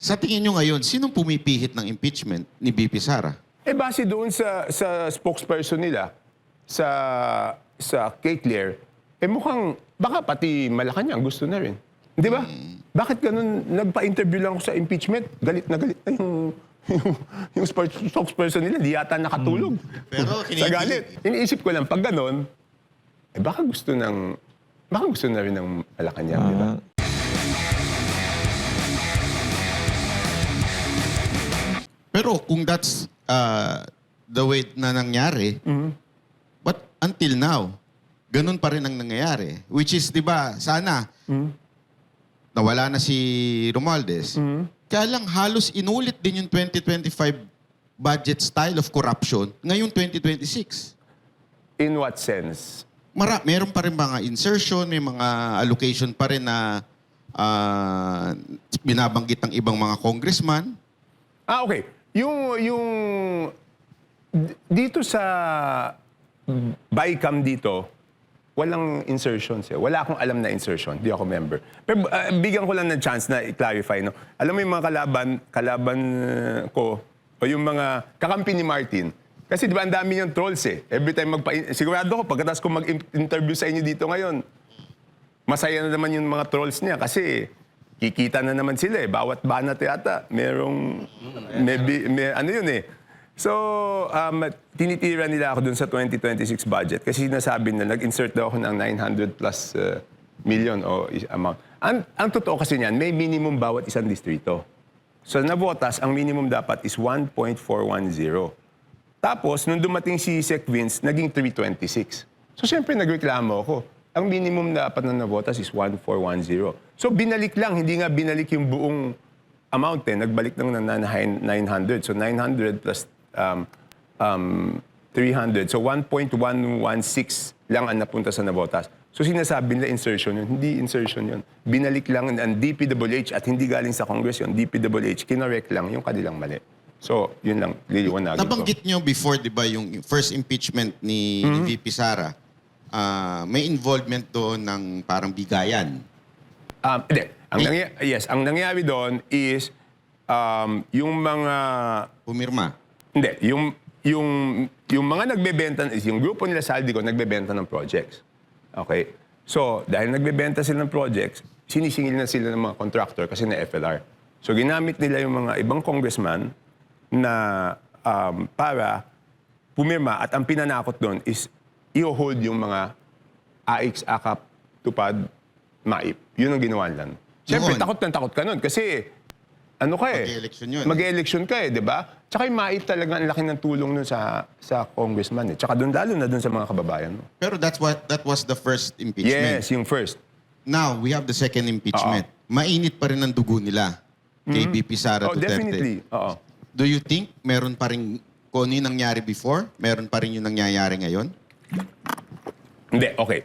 Sa tingin nyo ngayon, sinong pumipihit ng impeachment ni VP Sara? Base doon sa spokesperson nila, sa K-Clear, mukhang baka pati Malacanang gusto na rin. Di ba? Bakit ganun? Nagpa-interview lang ako sa impeachment. Galit na yung spokesperson nila. Di yata nakatulog. Pero sa galit. Iniisip ko lang, pag ganun, baka gusto na rin ng Malacanang, di ba? Pero kung that's the way na nangyari, but until now, ganun pa rin ang nangyayari. Which is, di ba, sana, nawala na si Romualdez. Kaya lang halos inulit din yung 2025 budget style of corruption ngayong 2026. In what sense? Meron pa rin mga insertion, may mga allocation pa rin na binabanggit ng ibang mga congressman. Okay. Dito sa BICAM dito, walang insertions. Wala akong alam na insertion. Di ako member. Pero bigyan ko lang ng chance na i-clarify. No? Alam mo yung mga kalaban ko, o yung mga kakampi ni Martin. Kasi di ba ang dami niyang trolls Every time sigurado ko, pagkatapos ko mag-interview sa inyo dito ngayon, masaya na naman yung mga trolls niya kasi kikita na naman sila Bawat banat yata, merong, ano yun So, tinitira nila ako dun sa 2026 budget kasi sinasabi na nag-insert daw ako ng 900 plus million o amount. Ang totoo kasi niyan, may minimum bawat isang distrito. So, nabotas, ang minimum dapat is 1.410. Tapos, nung dumating si Sec Vince, naging 326. So, siyempre, nagreklamo ako. Ang minimum dapat na nabotas is 1410. So, binalik lang. Hindi nga binalik yung buong amount Nagbalik lang ng 900. So, 900 plus 300. So, 1.116 lang ang napunta sa nabotas. So, sinasabi nila insertion yun. Hindi insertion yun. Binalik lang ng DPWH at hindi galing sa Congress yun. DPWH, kinorek lang yung kanilang mali. So, yun lang. Liliwanagin ko. Nabanggit nyo before, di ba, yung first impeachment ni VP Sara, may involvement doon ng parang bigayan. Hindi. Ang nangyari doon is yung mga... Pumirma. Hindi. Yung mga nagbebenta, yung grupo nila Saldico, nagbebenta ng projects. Okay? So, dahil nagbebenta sila ng projects, sinisingil na sila ng mga contractor kasi na FLR. So, ginamit nila yung mga ibang congressman na para pumirma at ang pinanakot doon is i-hold yung mga AX, AKAP, TUPAD, MAIP. Yun ang ginawa lang. Siyempre, takot ka nun kasi ano ka Mag-e-election yun. Mag-e-election ka di ba? Tsaka yung MAIP talaga ang laki ng tulong nun sa congressman Tsaka doon, lalo na doon sa mga kababayan mo. Pero that was the first impeachment. Yes, yung first. Now, we have the second impeachment. Mainit pa rin ang dugo nila kay VP Sara Duterte. Definitely. Do you think meron pa rin, kung ano yung nangyari before, meron pa rin yung nangyayari ngayon? Hindi, okay.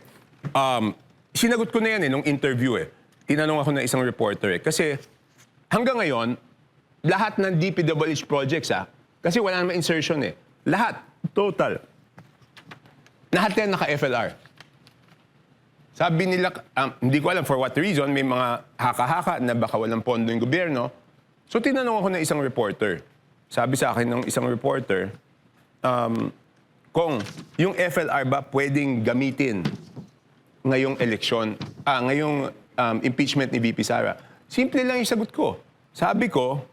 Sinagot ko na yan nung interview Tinanong ako ng isang reporter Kasi hanggang ngayon, lahat ng DPWH projects kasi wala namang insertion Lahat, total. Lahat yan naka-FLR. Sabi nila, hindi ko alam for what reason, may mga haka-haka na baka walang pondo yung gobyerno. So tinanong ako ng isang reporter. Sabi sa akin ng isang reporter, kung yung FLR ba pwedeng gamitin ngayong eleksyon, ngayong impeachment ni VP Sara? Simple lang yung sagot ko. Sabi ko,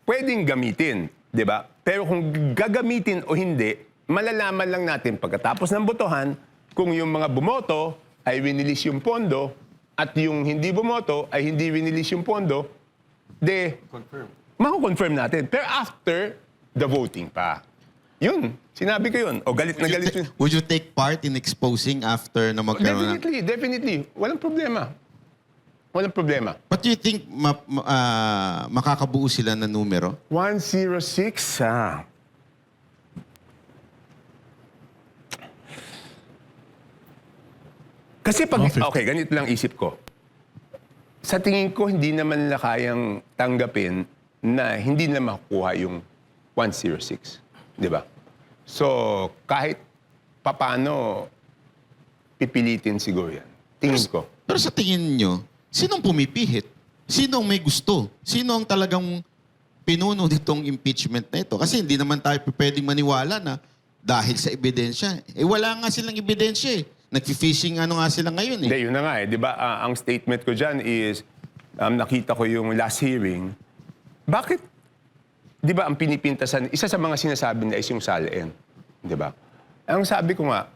pwedeng gamitin, di ba? Pero kung gagamitin o hindi, malalaman lang natin pagkatapos ng botohan kung yung mga bumoto ay rinilis yung pondo at yung hindi bumoto ay hindi rinilis yung pondo, mako-confirm natin. Pero after the voting pa. Yun, sinabi ko yun. O galit na galit yun. Would you take part in exposing after na magkaroon Definitely. Walang problema. Walang problema. But do you think makakabuo sila ng numero? 106, Kasi pag... Okay, ganito lang isip ko. Sa tingin ko, hindi naman nila kayang tanggapin na hindi na makukuha yung 106. Di ba? So, kahit papano, pipilitin siguro yan. Tingin ko. Pero sa tingin nyo, sinong pumipihit? Sino ang may gusto? Sino ang talagang pinuno nitong impeachment na ito? Kasi hindi naman tayo pwedeng maniwala na dahil sa ebidensya. Wala nga silang ebidensya eh. Nag-fishing nga sila ngayon eh. Hindi, yun na nga eh. Di ba, ang statement ko dyan is, nakita ko yung last hearing, bakit, di ba, ang pinipintasan, isa sa mga sinasabi na is yung SALN. Di ba? Ang sabi ko nga,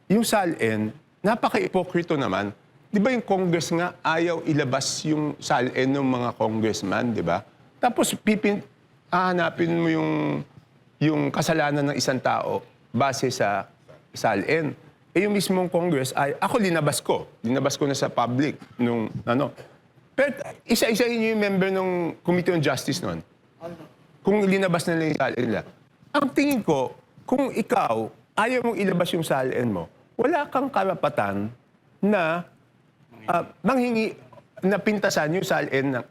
yung SALN, napaka-ipokrito naman. Di ba yung Congress nga, ayaw ilabas yung SALN ng mga congressman, di ba? Tapos, hahanapin mo yung kasalanan ng isang tao base sa SALN. Yung mismong Congress, ako linabas ko. Linabas ko na sa public nung ano. Pero isa-isahin niyo yung member ng Committee on Justice noon. Kung linabas na lang yung SALN nila. Ang tingin ko, kung ikaw, ayaw mong ilabas yung SALN mo, wala kang karapatan na manghingi na pintasan yung SALN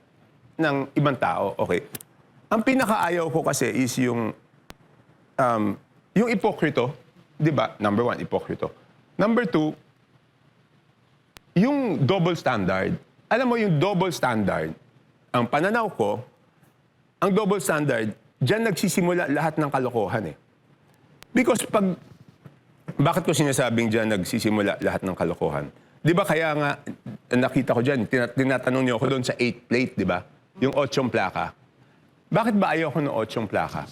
ng ibang tao. Okay. Ang pinakaayaw ko kasi is yung ipokrito. Di ba? Number one, ipokrito. Number two, yung double standard. Alam mo, yung double standard, ang pananaw ko, ang double standard, dyan nagsisimula lahat ng kalokohan eh. Because bakit ko sinasabing dyan nagsisimula lahat ng kalokohan? Di ba kaya nga, nakita ko dyan, tinatanong niyo ako doon sa 8 plate, di ba? Yung 8 plaka. Bakit ba ayaw ko ng 8 plaka?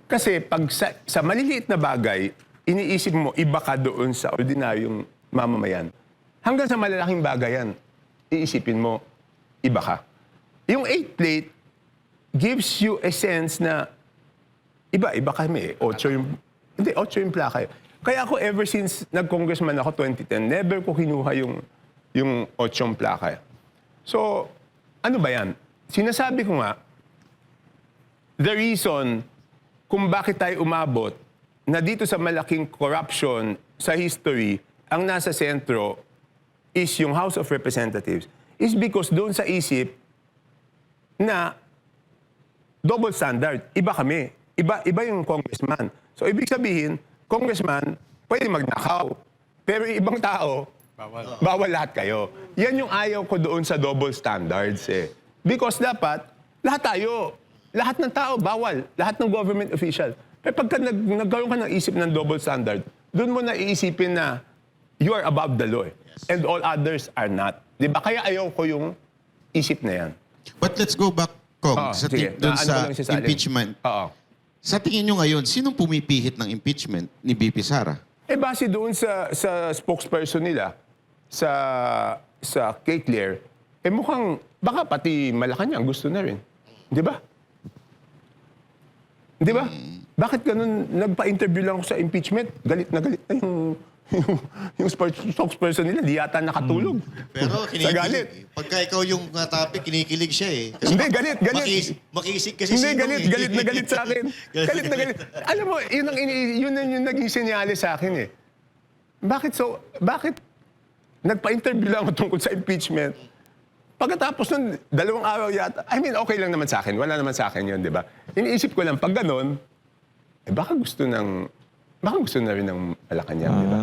Kasi pag sa maliliit na bagay, iniisip mo, iba ka doon sa ordinaryong mamamayan. Hanggang sa malalaking bagay yan, iisipin mo, iba ka. Yung 8 plate gives you a sense na iba kami. 8 yung plaka. Kaya ako ever since nag-congressman ako 2010, never ko kinuha yung 8 plaka. So, ano ba yan? Sinasabi ko nga, the reason kung bakit tayo umabot na dito sa malaking corruption sa history, ang nasa sentro is yung House of Representatives, is because doon sa isip na double standard, iba kami. Iba yung congressman. So, ibig sabihin, congressman, pwede magnakaw. Pero yung ibang tao, bawal lahat kayo. Yan yung ayaw ko doon sa double standards eh. Because dapat, lahat ng tao, bawal. Lahat ng government official. Pero pagka nagkaroon ka ng isip ng double standard, doon mo na iisipin na you are above the law. And all others are not. Di ba? Kaya ayaw ko yung isip na yan. But let's go back, Kong, dun sa impeachment. Oo. Sa tingin nyo ngayon, sinong pumipihit ng impeachment ni BP Sara? Base doon sa spokesperson nila, sa kay Claire, mukhang, baka pati Malacanang gusto na rin. Di ba? Di ba? Bakit ganun? Nagpa-interview lang ako sa impeachment. Galit na yung spokesperson nila. Di yata nakatulog. Pero sa galit. kinikilig. Pagka ikaw yung topic, kinikilig siya eh. Kasi Hindi, galit. Makisig kasi Hindi, Sinong eh. galit na galit sa akin. Galit na galit. Alam mo, yun yung naging senyales sa akin eh. Bakit nagpa-interview lang ako tungkol sa impeachment? Pagkatapos nun, 2 araw yata, okay lang naman sa akin. Wala naman sa akin yun, di ba? Iniisip ko lang, pag ganon, baka gusto na rin ng Malacanang, di ba?